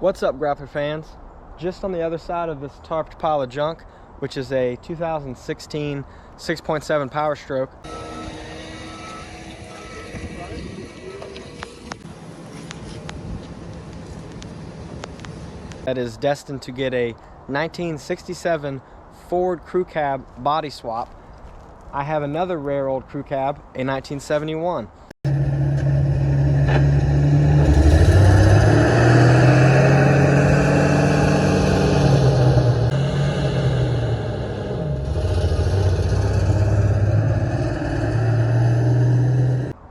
What's up, grappler fans? Just on the other side of this tarped pile of junk, which is a 2016 6.7 Power Stroke. That is destined to get a 1967 Ford Crewcab body swap. I have another rare old Crewcab, a 1971.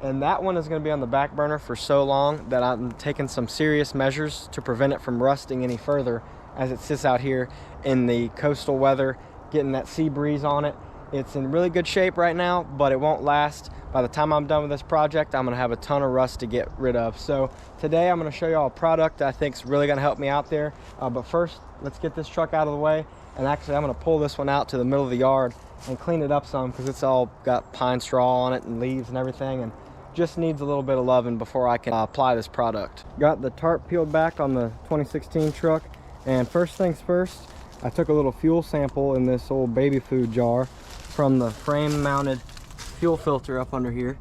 And that one is going to be on the back burner for so long that I'm taking some serious measures to prevent it from rusting any further as it sits out here in the coastal weather, getting that sea breeze on it. It's in really good shape right now, but it won't last. By the time I'm done with this project, I'm going to have a ton of rust to get rid of. So today I'm going to show you all a product that I think is really going to help me out there. But first, let's get this truck out of the way. And actually, I'm going to pull this one out to the middle of the yard and clean it up some because it's all got pine straw on it and leaves and everything, and just needs a little bit of loving before I can apply this product. Got the tarp peeled back on the 2016 truck, and first things first, I took a little fuel sample in this old baby food jar from the frame mounted fuel filter up under here.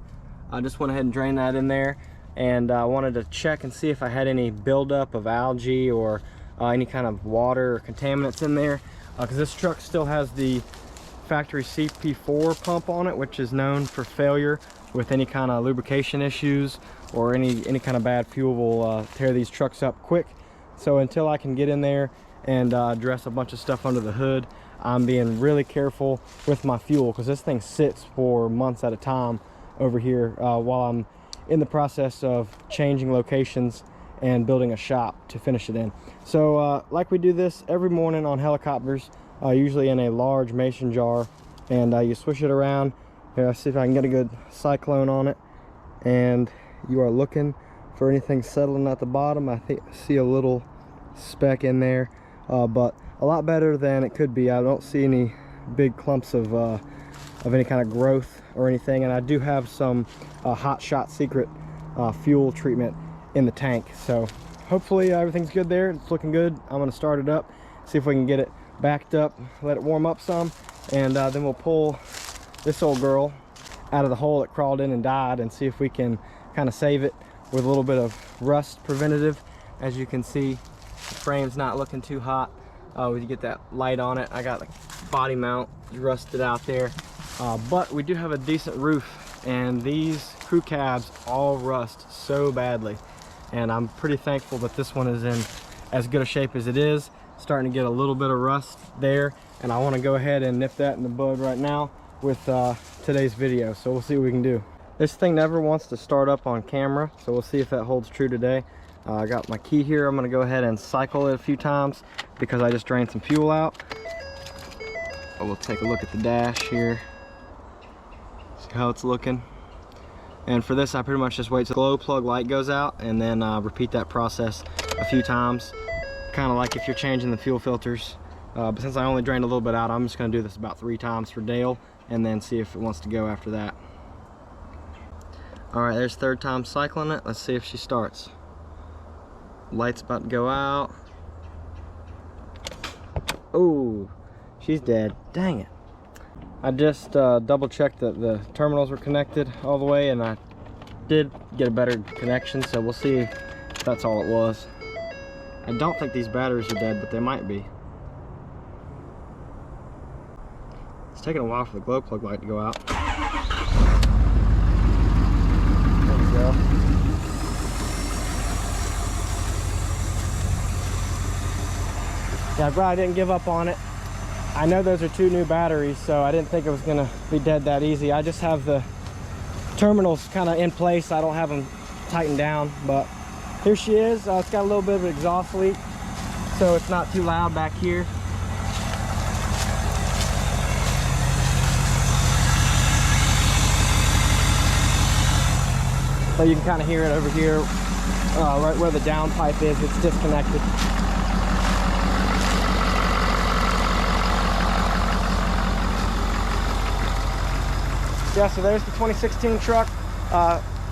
I just went ahead and drained that in there, and I wanted to check and see if I had any buildup of algae or any kind of water or contaminants in there, because this truck still has the factory CP4 pump on it, which is known for failure with any kind of lubrication issues, or any kind of bad fuel will tear these trucks up quick. So until I can get in there and address a bunch of stuff under the hood, I'm being really careful with my fuel, because this thing sits for months at a time over here while I'm in the process of changing locations and building a shop to finish it in. So like we do this every morning on helicopters, usually in a large mason jar, and you swish it around. Here, I'll see if I can get a good cyclone on it, and you are looking for anything settling at the bottom. I see a little speck in there, but a lot better than it could be. I don't see any big clumps of any kind of growth or anything, and I do have some Hot Shot Secret fuel treatment in the tank, so hopefully everything's good there. It's looking good. I'm going to start it up, see if we can get it backed up, let it warm up some, and then we'll pull this old girl out of the hole it crawled in and died, and see if we can kind of save it with a little bit of rust preventative. As you can see, the frame's not looking too hot. When you get that light on it, I got the body mount rusted out there, but we do have a decent roof, and these Crewcabs all rust so badly, and I'm pretty thankful that this one is in as good a shape as it is. Starting to get a little bit of rust there, and I want to go ahead and nip that in the bud right now with today's video. So we'll see what we can do. This thing never wants to start up on camera, so we'll see if that holds true today. I got my key here. I'm going to go ahead and cycle it a few times because I just drained some fuel out. We'll take a look at the dash here, see how it's looking. And for this, I pretty much just wait till the glow plug light goes out, and then repeat that process a few times, kind of like if you're changing the fuel filters. But since I only drained a little bit out, I'm just going to do this about 3 times for Dale, and then see if it wants to go after that. Alright, there's 3rd time cycling it. Let's see if she starts. Light's about to go out. Oh, she's dead. Dang it. I just double checked that the terminals were connected all the way, and I did get a better connection, so we'll see if that's all it was. I don't think these batteries are dead, but they might be. It's taking a while for the glow plug light to go out. There we go. Yeah, I probably didn't give up on it. I know those are 2 new batteries, so I didn't think it was gonna be dead that easy. I just have the terminals kind of in place. I don't have them tightened down, but here she is. It's got a little bit of an exhaust leak, so it's not too loud back here. So you can kind of hear it over here, right where the downpipe is. It's disconnected. Yeah, so there's the 2016 truck,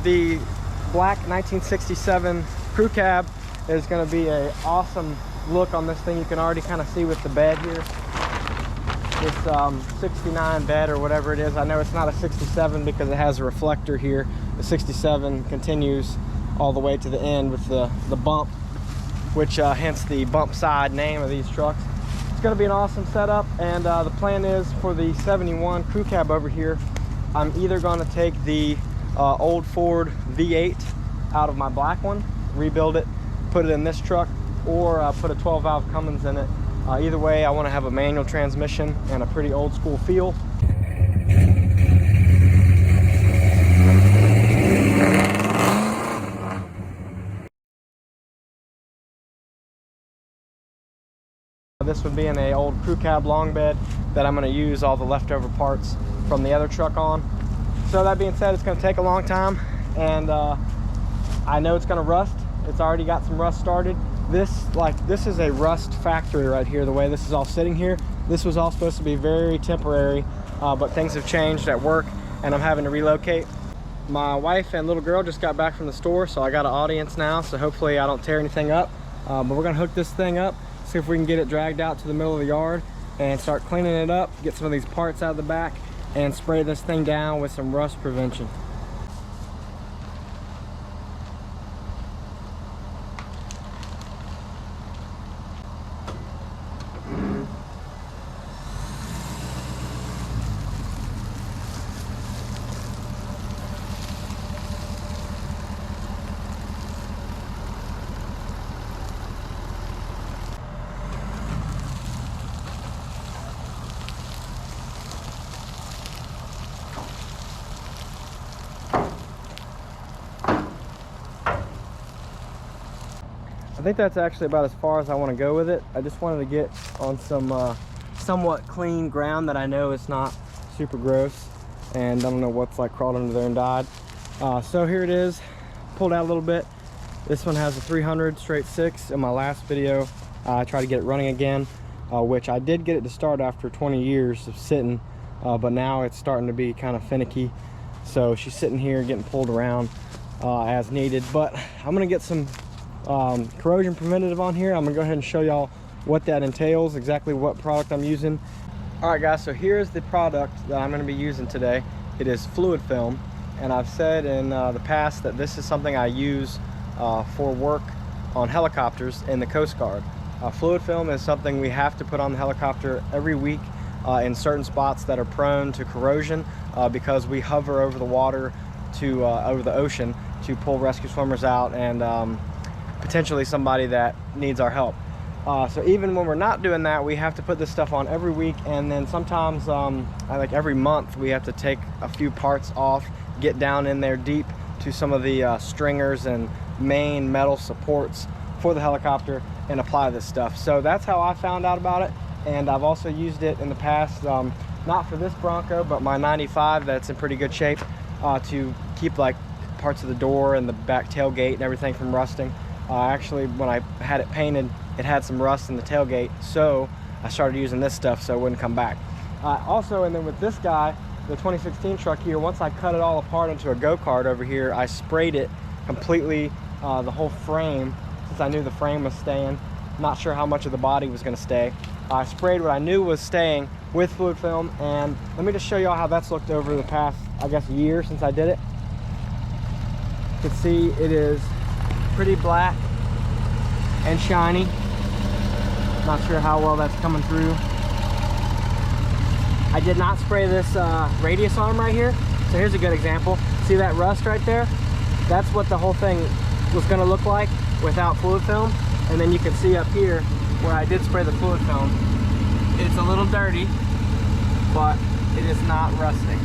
the black 1967 Crewcab, is going to be a awesome look on this thing. You can already kind of see with the bed here, this 69 bed or whatever it is. I know it's not a 67 because it has a reflector here. The 67 continues all the way to the end with the bump, which hence the Bumpside name of these trucks. It's going to be an awesome setup, and the plan is for the 71 Crewcab over here, I'm either going to take the Old Ford V8 out of my black one, rebuild it, put it in this truck, or put a 12 valve Cummins in it. Either way, I want to have a manual transmission and a pretty old school feel. This would be in a old Crewcab long bed that I'm going to use all the leftover parts from the other truck on. So that being said, it's going to take a long time, and I know it's going to rust. It's already got some rust started. This is a rust factory right here, the way this is all sitting here. This was all supposed to be very temporary, but things have changed at work and I'm having to relocate. My wife and little girl just got back from the store, so I got an audience now, so hopefully I don't tear anything up. But we're gonna hook this thing up, see if we can get it dragged out to the middle of the yard and start cleaning it up, get some of these parts out of the back, and spray this thing down with some rust prevention. I think that's actually about as far as I want to go with it. I just wanted to get on some somewhat clean ground that I know is not super gross, and I don't know what's like crawled under there and died. So here it is, pulled out a little bit. This one has a 300 straight 6. In my last video, I tried to get it running again, which I did get it to start after 20 years of sitting, but now it's starting to be kind of finicky. So she's sitting here getting pulled around as needed, but I'm gonna get some corrosion preventative on here. I'm gonna go ahead and show y'all what that entails, exactly what product I'm using. All right guys, so here's the product that I'm gonna be using today. It is fluid film, and I've said in the past that this is something I use for work on helicopters in the Coast Guard. Fluid film is something we have to put on the helicopter every week in certain spots that are prone to corrosion because we hover over the water to over the ocean to pull rescue swimmers out and potentially somebody that needs our help. So even when we're not doing that, we have to put this stuff on every week, and then sometimes like every month we have to take a few parts off, get down in there deep to some of the stringers and main metal supports for the helicopter and apply this stuff. So that's how I found out about it, and I've also used it in the past, not for this Bronco, but my 95 that's in pretty good shape, to keep like parts of the door and the back tailgate and everything from rusting. Actually, when I had it painted, it had some rust in the tailgate, so I started using this stuff so it wouldn't come back. Also, and then with this guy, the 2016 truck here, once I cut it all apart into a go-kart over here, I sprayed it completely, the whole frame, since I knew the frame was staying. Not sure how much of the body was going to stay. I sprayed what I knew was staying with fluid film, and let me just show y'all how that's looked over the past, I guess, year since I did it. You can see it is pretty black and shiny. Not sure how well that's coming through. I did not spray this radius arm right here, so here's a good example. See that rust right there? That's what the whole thing was going to look like without fluid film. And then you can see up here where I did spray the fluid film, it's a little dirty, but it is not rusting.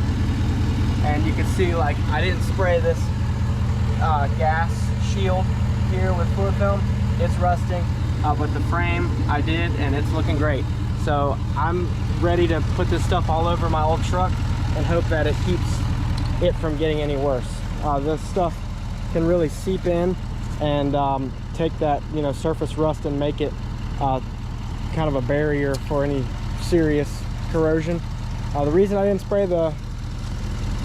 And you can see, like, I didn't spray this gas shield here with fluid film. It's rusting, but the frame I did, and it's looking great. So I'm ready to put this stuff all over my old truck and hope that it keeps it from getting any worse. This stuff can really seep in and take that, you know, surface rust and make it kind of a barrier for any serious corrosion. The reason I didn't spray the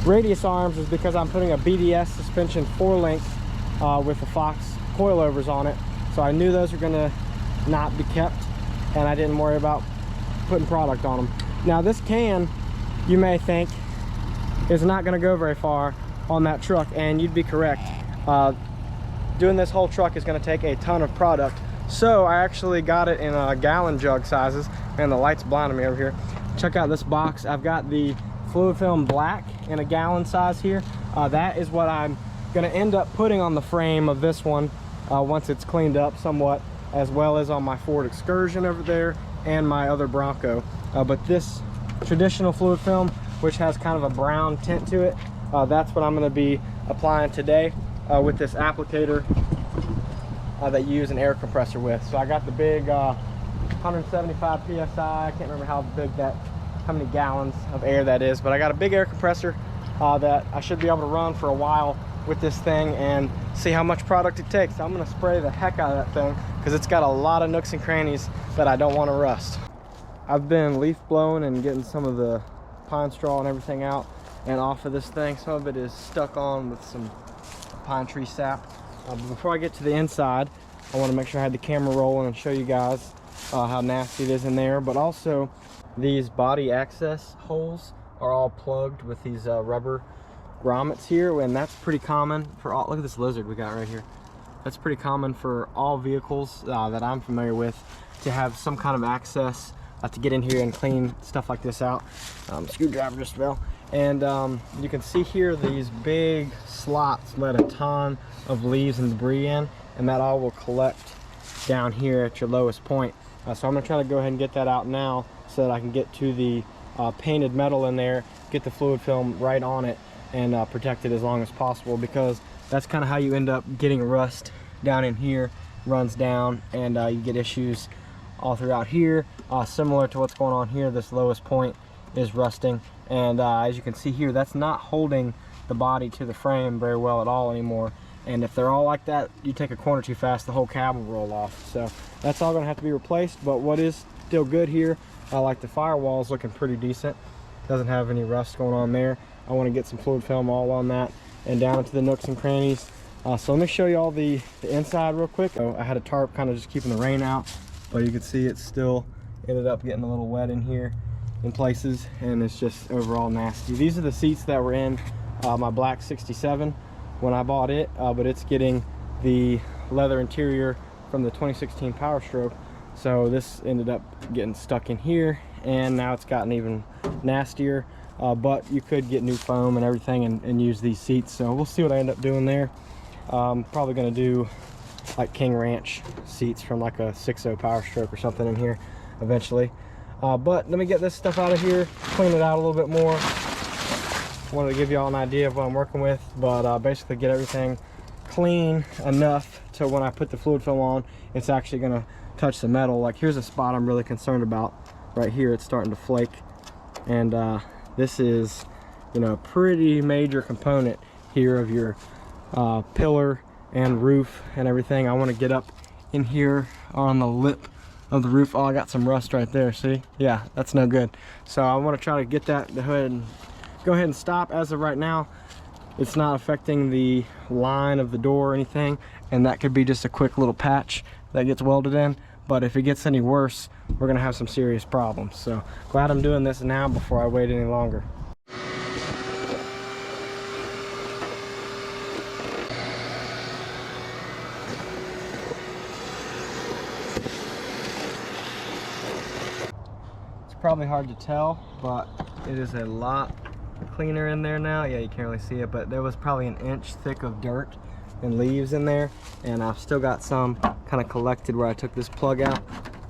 radius arms is because I'm putting a BDS suspension 4-link with the Fox coilovers on it, So I knew those were gonna not be kept, and I didn't worry about putting product on them. Now this can, you may think, is not gonna go very far on that truck, and you'd be correct. Doing this whole truck is gonna take a ton of product. So I actually got it in gallon jug sizes. Man, the light's blinding me over here. Check out this box. I've got the fluid film black in a gallon size here. That is what I'm gonna end up putting on the frame of this one once it's cleaned up somewhat, as well as on my Ford Excursion over there and my other Bronco. But this traditional fluid film, which has kind of a brown tint to it, that's what I'm gonna be applying today with this applicator that you use an air compressor with. So I got the big 175 PSI. I can't remember how big that, how many gallons of air that is, but I got a big air compressor that I should be able to run for a while with this thing and see how much product it takes. So I'm gonna spray the heck out of that thing because it's got a lot of nooks and crannies that I don't want to rust. I've been leaf blowing and getting some of the pine straw and everything out and off of this thing. Some of it is stuck on with some pine tree sap. But before I get to the inside, I want to make sure I had the camera rolling and show you guys how nasty it is in there. But also, these body access holes are all plugged with these rubber grommets here, and that's pretty common for all. Look at this lizard we got right here. That's pretty common for all vehicles that I'm familiar with, to have some kind of access to get in here and clean stuff like this out. Screwdriver just fell. And you can see here these big slots let a ton of leaves and debris in, and that all will collect down here at your lowest point. So I'm gonna try to go ahead and get that out now so that I can get to the painted metal in there, get the fluid film right on it, and protect it as long as possible, because that's kind of how you end up getting rust down in here. Runs down, and you get issues all throughout here, similar to what's going on here. This lowest point is rusting, and as you can see here, that's not holding the body to the frame very well at all anymore. And if they're all like that, you take a corner too fast, the whole cab will roll off. So that's all gonna have to be replaced. But what is still good here, like the firewall is looking pretty decent, doesn't have any rust going on there. I want to get some fluid film all on that and down into the nooks and crannies. So let me show you all the inside real quick. I had a tarp kind of just keeping the rain out, but you can see it still ended up getting a little wet in here in places, and it's just overall nasty. These are the seats that were in my black 67 when I bought it, but it's getting the leather interior from the 2016 Power Stroke. So this ended up getting stuck in here, and now it's gotten even nastier. But you could get new foam and everything and use these seats. So we'll see what I end up doing there. Probably gonna do like King Ranch seats from like a 6.0 Power Stroke or something in here eventually. But let me get this stuff out of here, clean it out a little bit more. Wanted to give you all an idea of what I'm working with, but basically get everything clean enough to when I put the fluid film on, it's actually gonna touch the metal. Like here's a spot I'm really concerned about. Right here, it's starting to flake, and this is, you know, a pretty major component here of your pillar and roof and everything. I want to get up in here on the lip of the roof. Oh, I got some rust right there, see? Yeah, that's no good. So I want to try to get that to go ahead and stop. As of right now, it's not affecting the line of the door or anything, and that could be just a quick little patch that gets welded in. But if it gets any worse, we're gonna have some serious problems. So glad I'm doing this now before I wait any longer. It's probably hard to tell, but it is a lot cleaner in there now. Yeah, you can't really see it, but there was probably an inch thick of dirt and leaves in there, and I've still got some kind of collected where I took this plug out.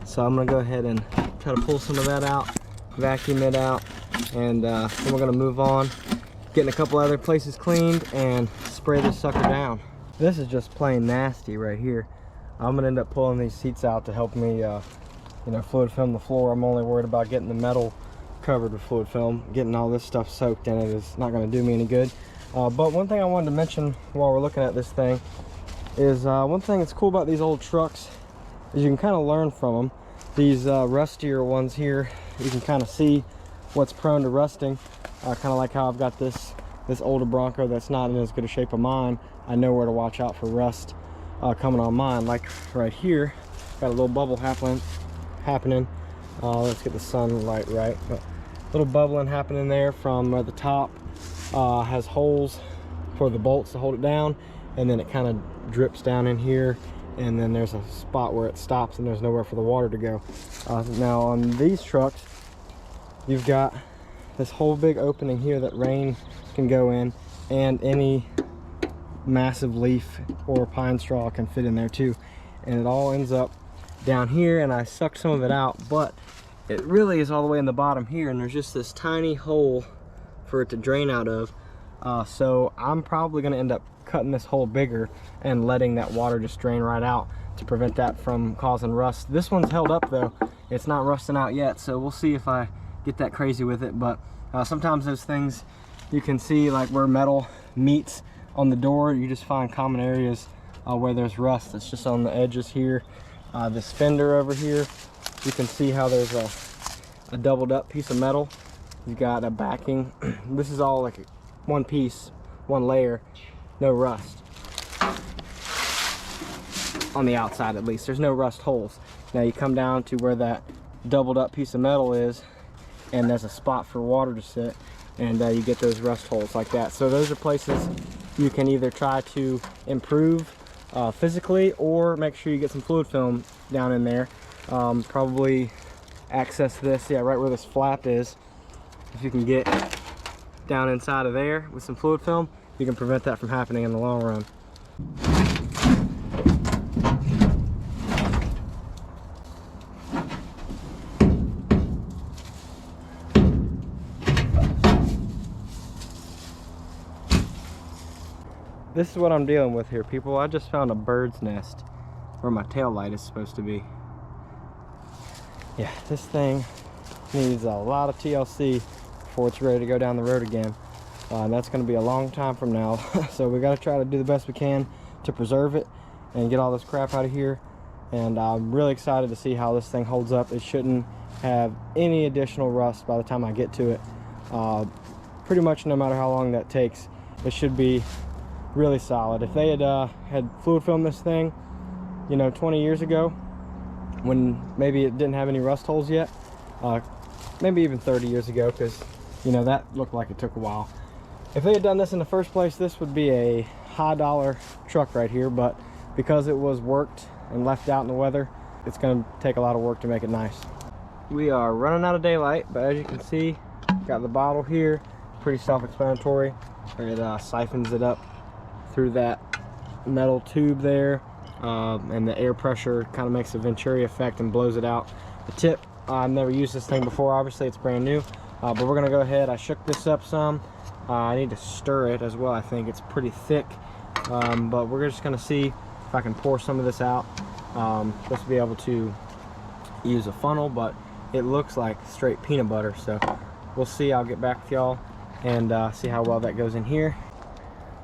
So I'm gonna go ahead and try to pull some of that out, vacuum it out, and then we're gonna move on, getting a couple other places cleaned, and spray this sucker down. This is just plain nasty right here. I'm gonna end up pulling these seats out to help me you know, fluid film the floor. I'm only worried about getting the metal covered with fluid film. Getting all this stuff soaked in it is not going to do me any good. But one thing I wanted to mention while we're looking at this thing is one thing that's cool about these old trucks is you can kind of learn from them. These rustier ones here, you can kind of see what's prone to rusting. Kind of like how I've got this older Bronco that's not in as good a shape of mine. I know where to watch out for rust. coming on mine. Like right here, got a little bubble happening. Let's get the sunlight right. But little bubbling happening there from the top. Has holes for the bolts to hold it down, and then it kind of drips down in here, and then there's a spot where it stops and there's nowhere for the water to go. Now on these trucks, you've got this whole big opening here that rain can go in, and any massive leaf or pine straw can fit in there too, and it all ends up down here. And I sucked some of it out, but it really is all the way in the bottom here, and there's just this tiny hole for it to drain out of. So I'm probably going to end up cutting this hole bigger and letting that water just drain right out to prevent that from causing rust. This one's held up though, it's not rusting out yet, so we'll see if I get that crazy with it. But sometimes those things you can see, like where metal meets on the door, you just find common areas where there's rust. It's just on the edges here. This fender over here, you can see how there's a doubled up piece of metal. You've got a backing. This is all like one piece, one layer, no rust. On the outside at least, there's no rust holes. Now you come down to where that doubled up piece of metal is, and there's a spot for water to sit, and you get those rust holes like that. So those are places you can either try to improve physically, or make sure you get some fluid film down in there. Probably access this, yeah, right where this flap is. If you can get down inside of there with some fluid film, you can prevent that from happening in the long run. This is what I'm dealing with here, people. I just found a bird's nest where my tail light is supposed to be. Yeah, this thing needs a lot of TLC before it's ready to go down the road again. And that's going to be a long time from now. So we got to try to do the best we can to preserve it and get all this crap out of here. And I'm really excited to see how this thing holds up. It shouldn't have any additional rust by the time I get to it. Pretty much no matter how long that takes, it should be really solid. If they had fluid filmed this thing, you know, 20 years ago, when maybe it didn't have any rust holes yet, maybe even 30 years ago, because you know that looked like it took a while. If they had done this in the first place, this would be a high dollar truck right here, but because it was worked and left out in the weather, it's going to take a lot of work to make it nice. We are running out of daylight, but as you can see, got the bottle here, pretty self-explanatory. It siphons it up through that metal tube there, and the air pressure kind of makes a Venturi effect and blows it out. The tip, I've never used this thing before, obviously it's brand new, but we're going to go ahead. I shook this up some. I need to stir it as well. I think it's pretty thick, but we're just going to see if I can pour some of this out. Supposed to be able to use a funnel, but it looks like straight peanut butter, so we'll see. I'll get back with y'all and see how well that goes in here.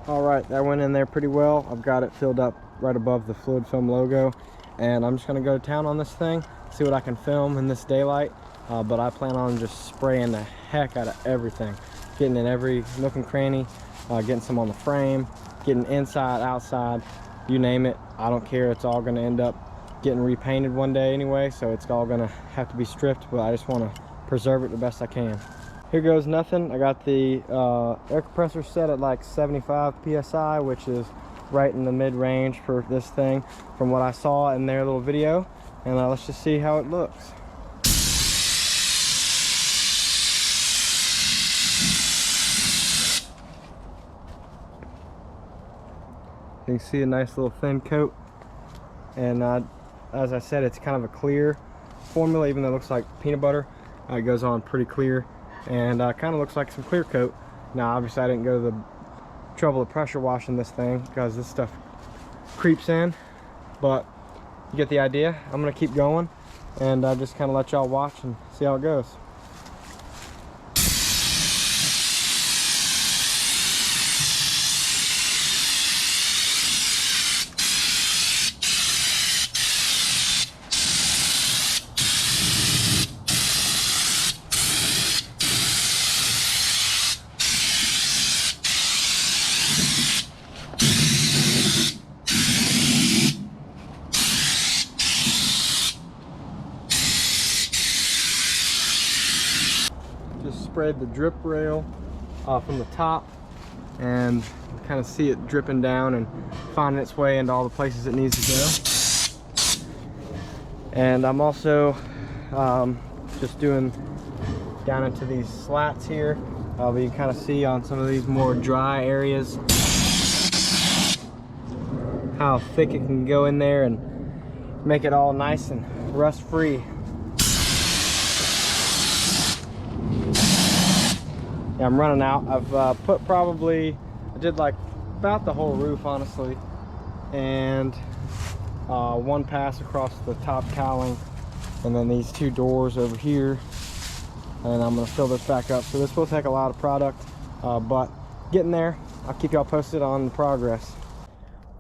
All right, that went in there pretty well. I've got it filled up right above the fluid film logo, and I'm just going to go to town on this thing, see what I can film in this daylight. But I plan on just spraying the heck out of everything, getting in every nook and cranny, getting some on the frame, getting inside, outside, you name it. I don't care. It's all going to end up getting repainted one day anyway, so it's all going to have to be stripped, but I just want to preserve it the best I can. Here goes nothing. I got the air compressor set at like 75 psi, which is right in the mid-range for this thing from what I saw in their little video, and let's just see how it looks. You can see a nice little thin coat, and as I said, it's kind of a clear formula, even though it looks like peanut butter. It goes on pretty clear, and kind of looks like some clear coat. Now obviously I didn't go to the trouble of pressure washing this thing because this stuff creeps in, but you get the idea. I'm gonna keep going and just kind of let y'all watch and see how it goes. sprayed the drip rail from the top, and kind of see it dripping down and finding its way into all the places it needs to go. And I'm also just doing down into these slats here. But you kind of see on some of these more dry areas how thick it can go in there and make it all nice and rust free. Yeah, I'm running out. I've put probably, I did like about the whole roof honestly, and one pass across the top cowling, and then these two doors over here, and I'm gonna fill this back up. So this will take a lot of product, but getting there. I'll keep y'all posted on the progress.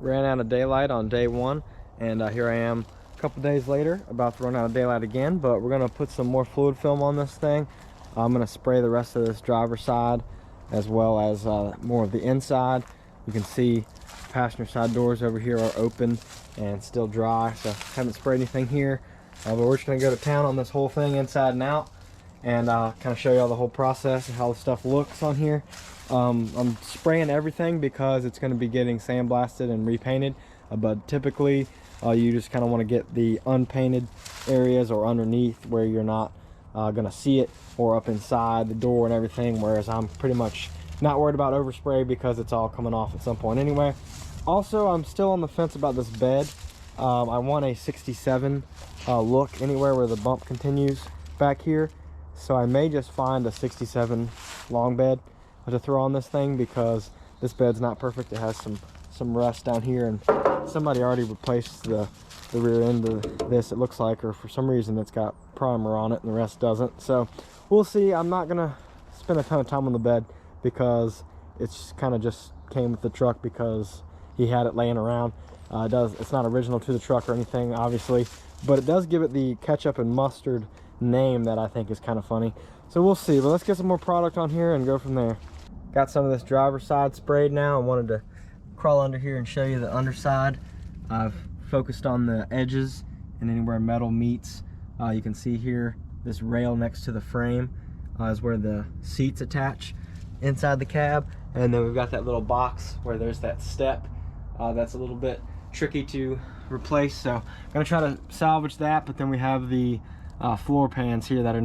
Ran out of daylight on day one, and here I am a couple days later, about to run out of daylight again, but we're gonna put some more fluid film on this thing. I'm gonna spray the rest of this driver's side as well as more of the inside. You can see passenger side doors over here are open and still dry, so haven't sprayed anything here. But we're just gonna go to town on this whole thing inside and out, and kind of show you all the whole process and how the stuff looks on here. I'm spraying everything because it's going to be getting sandblasted and repainted, but typically you just kind of want to get the unpainted areas or underneath where you're not going to see it, or up inside the door and everything, whereas I'm pretty much not worried about overspray because it's all coming off at some point anyway. Also, I'm still on the fence about this bed. I want a 67 look anywhere where the bump continues back here, so I may just find a 67 long bed to throw on this thing, because this bed's not perfect. It has some rust down here, and somebody already replaced the rear end of this, it looks like, or for some reason it's got primer on it and the rest doesn't. So we'll see. I'm not gonna spend a ton of time on the bed because it's kind of just came with the truck because he had it laying around. It's not original to the truck or anything, obviously, but it does give it the ketchup and mustard name that I think is kind of funny. So we'll see, but let's get some more product on here and go from there. Got some of this driver's side sprayed now. I wanted to crawl under here and show you the underside. I've focused on the edges and anywhere metal meets. You can see here this rail next to the frame is where the seats attach inside the cab, and then we've got that little box where there's that step that's a little bit tricky to replace, so I'm gonna try to salvage that. But then we have the floor pans here that are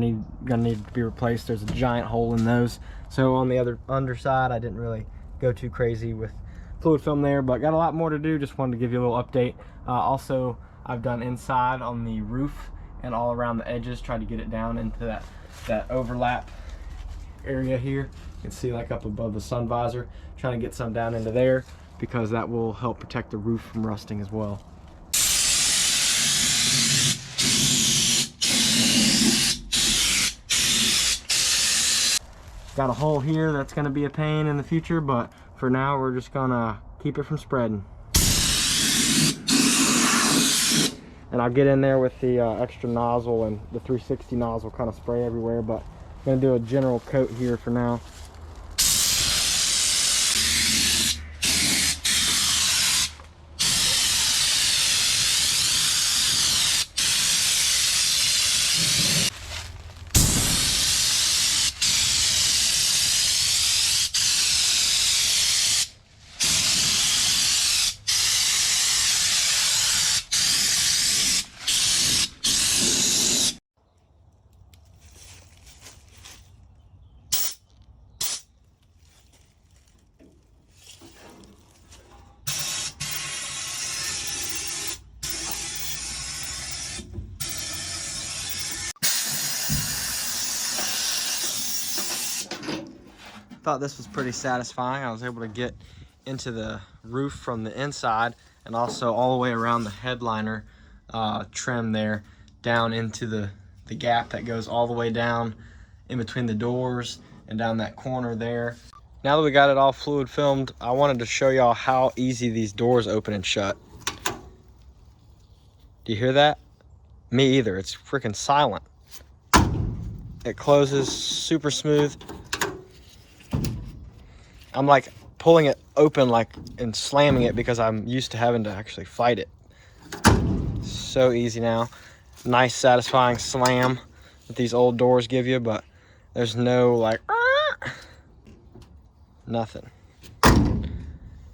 gonna need to be replaced. There's a giant hole in those. So on the other underside, I didn't really go too crazy with fluid film there, but got a lot more to do. Just wanted to give you a little update. Also, I've done inside on the roof and all around the edges, tried to get it down into that overlap area here. You can see like up above the sun visor, trying to get some down into there because that will help protect the roof from rusting as well. Got a hole here that's going to be a pain in the future, but for now we're just going to keep it from spreading. And I'll get in there with the extra nozzle and the 360 nozzle, kind of spray everywhere, but I'm going to do a general coat here for now. Thought this was pretty satisfying. I was able to get into the roof from the inside and also all the way around the headliner trim there, down into the gap that goes all the way down in between the doors and down that corner there. Now that we got it all fluid filmed, I wanted to show y'all how easy these doors open and shut. Do you hear that? Me either. It's freaking silent. It closes super smooth. I'm like pulling it open and slamming it because I'm used to having to actually fight it. So easy now. Nice satisfying slam that these old doors give you, but There's no like, nothing.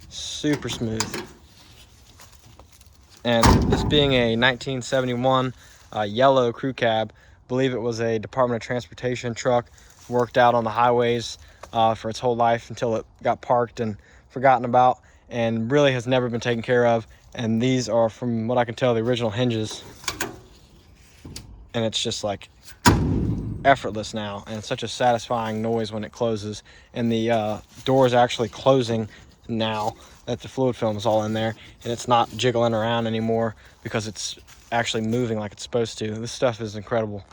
Super smooth. And this being a 1971 yellow crew cab, I believe it was a Department of Transportation truck, worked out on the highways for its whole life until it got parked and forgotten about, and really has never been taken care of. And these are, from what I can tell, the original hinges, and it's just like effortless now, and it's such a satisfying noise when it closes. And the door is actually closing now that the fluid film is all in there, and it's not jiggling around anymore because it's actually moving like it's supposed to. This stuff is incredible.